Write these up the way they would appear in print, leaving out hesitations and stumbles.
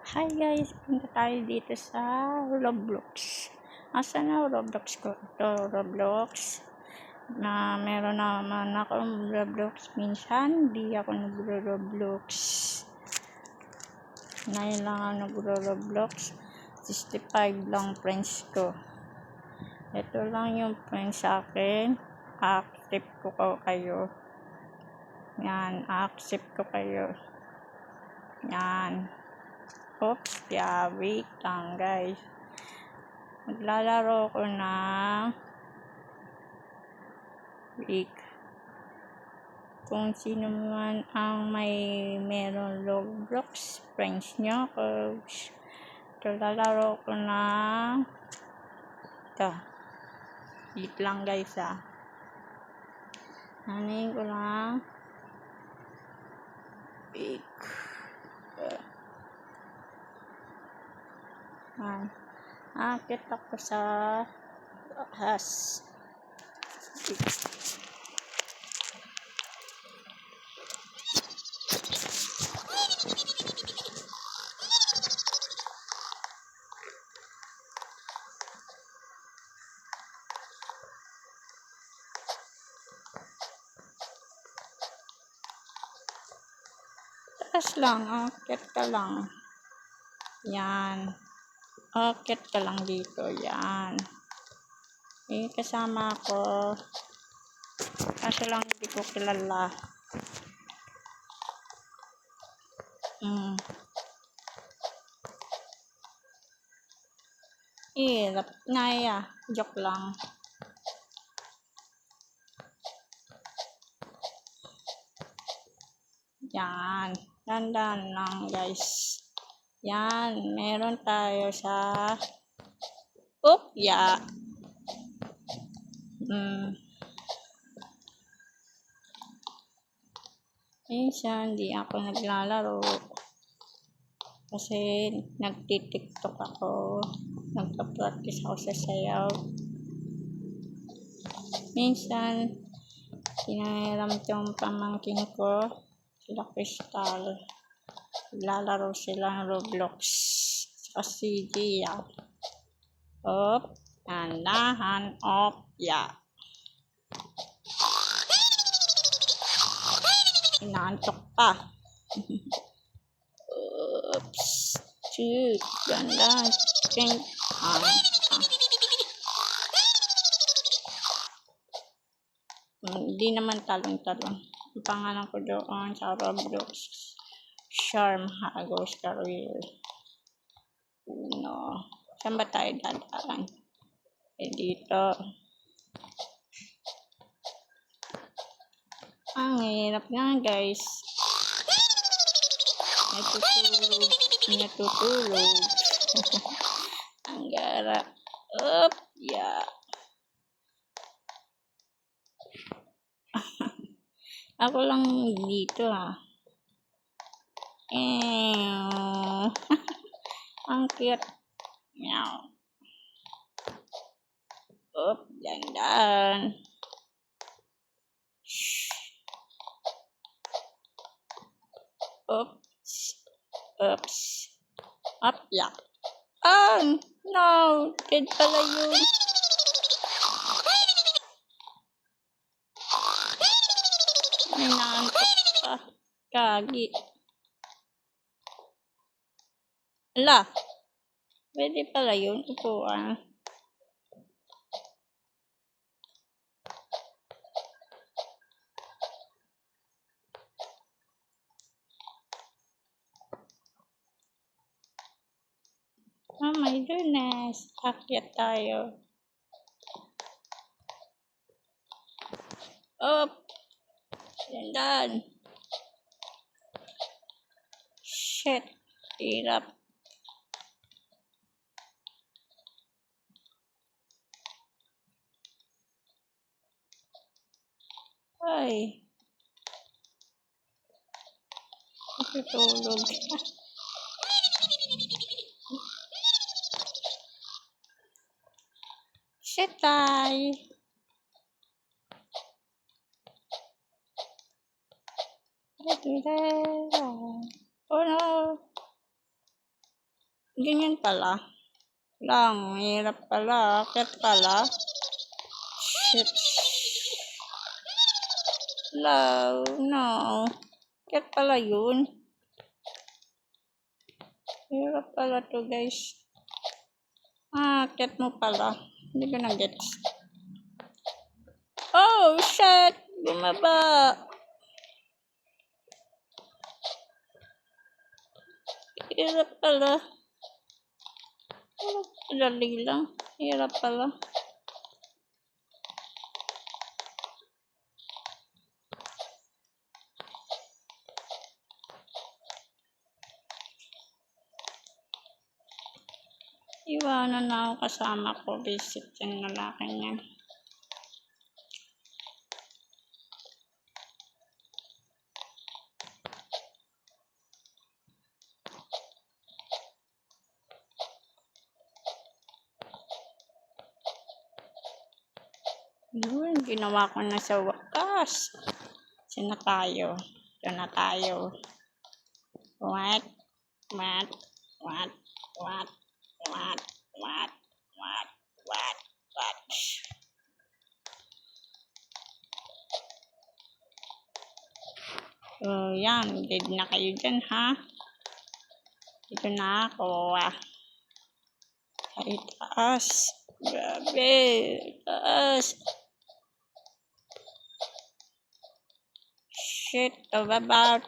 Hi guys, punta tayo dito sa Roblox. Asan na Roblox ko? Ito, Roblox. Na meron naman akong Roblox. Minsan, di ako nagro-Roblox. Ngayon lang ako nagro-Roblox. 65 lang friends ko. Ito lang yung friends sa akin. Accept ko kayo. Yan, accept ko kayo. Yan. Oops, wait lang guys. Maglalaro ko ng week. Kung sino man ang meron Roblox, friends nyo, coach. Ito, lalaro ko ng ito. Wait lang guys Hanin ko lang week. Akit ako sa has. Taas lang, akit ka lang. Yan. Akit ka lang dito. Yan. Kasama ko. Kaso lang hindi ko kilala. Hirap na joke lang. Yan. Dandan lang guys. Yan. Meron tayo sa ya. Minsan di ako naglalaro kasi nagtitiktok ako, nagpa-practice ako sa sayaw. Minsan pinahiram yung pamangkin ko, sila Crystal, naglalaro sila ng Roblox sa CG. Andahan ya. Inaantok pa. Oops. Shoot. Ganda. Think. Hindi naman talong-talong. Ang pangalan ko doon sa Roblox. Charm Hagos Career. No. Saan ba tayo dadaan? Dito. Ang hirap nga guys. Natutulog. Ang gara. Ya. Ako lang dito Ang cute. Meow. Dandan. Oops. Ya. No. Dead pala yun. May naantok pa. Kagi. Ala. Pwede pala yun. Upuan. Oh my goodness. Akyat tayo. Dandan. Shit. Hirap. Ay. Natutulog. Shit, tay. Oh no. Ganyan pala. Lang, hirap pala. Akit pala. Shit. No. Akit pala yun. Hirap pala to, guys. Akit mo pala. Hindi ko na-gets. Oh, shit! Bumaba! Hirap pala. Dali lang. Hirap pala. Iwanan na ako kasama ko. Visit yung lalaki niya. Yun, ginawa ko na sa wakas. Sina tayo. Ito na tayo. What? What? What? What? What? What? What? What? What? So, yan. Dead na kayo dyan, ha? Ito na ako, Ay, taas. Grabe. Taas. Shit. About.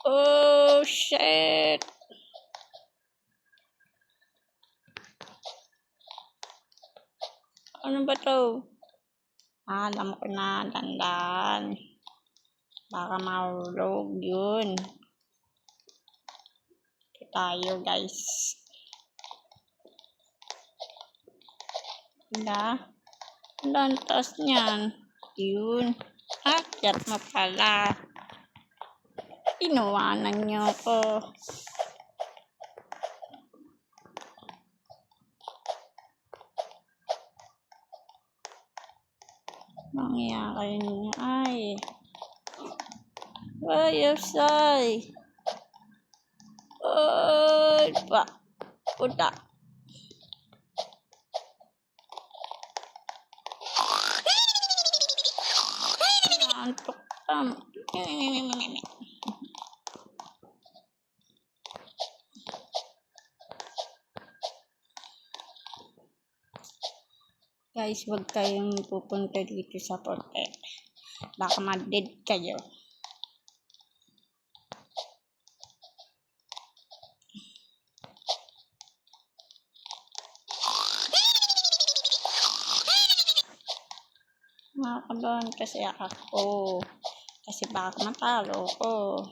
Oh, shit. Ano ba to? Alam ko na. Dandan. Baka mahulog yun. Ito tayo, guys. Ang taas niyan. Yun. Akyat mo pala. Inuwanan niyo ko. Mangyayari niyo ay. Ay. Ay, pa. Puta. Antok tam. Guys, huwag kayong pupunta dito sa porte. Baka ma-dead kayo. Makakabahan kasi ako. Kasi baka matalo ko.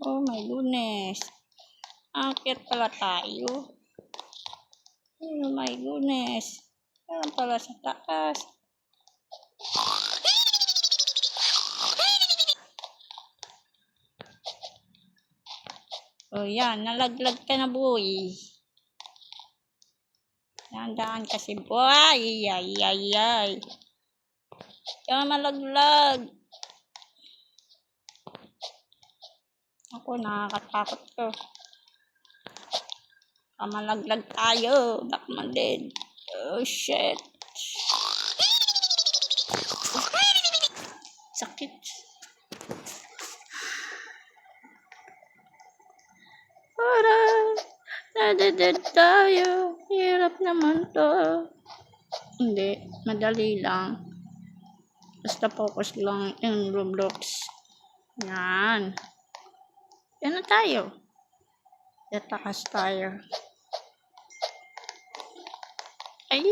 Oh my goodness. Akit pala tayo. Oh my goodness. Meron pala sa taas. Oh yan, nalaglag ka na, boy. Dahan kasi, boy. Ay. Kaya malaglag. Ako, nakakatakot ko. Malaglag tayo. Baka ma-dead. Oh, shit. Sakit. Para nadeded tayo. Hirap naman to. Hindi. Madali lang. Basta focus lang yung Roblox. Yan. Yan na tayo. Tatakas tayo. Ay,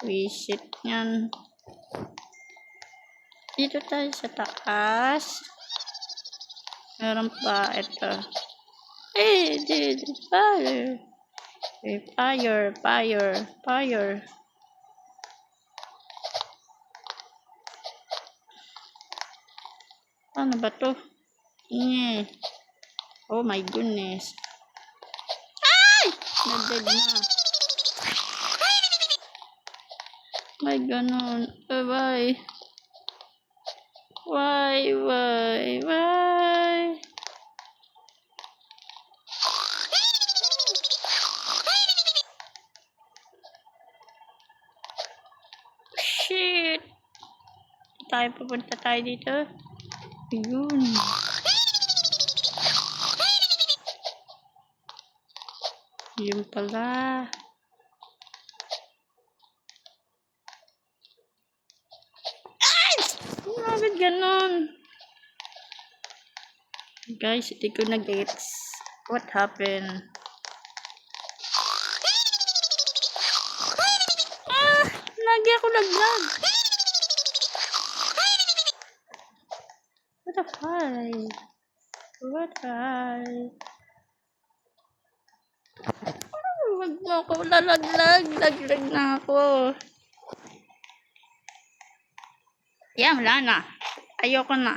visit yan. Dito tayo sa taas. Meron pa ito. Hey, dude, fire. Fire. Ano ba to? Oh my goodness. Ay! Nagdag na. May ganun. Bye. Why? Pupunta tayo dito. Ayun. Yun pala. Ay! Bakit ganon? Guys, hindi ko na-gets. What happened? Lagi ako nag-vlog. What the fuck? What the Wag mo ako lalaglag. Laglag na ako. Yan, wala na. Ayoko na.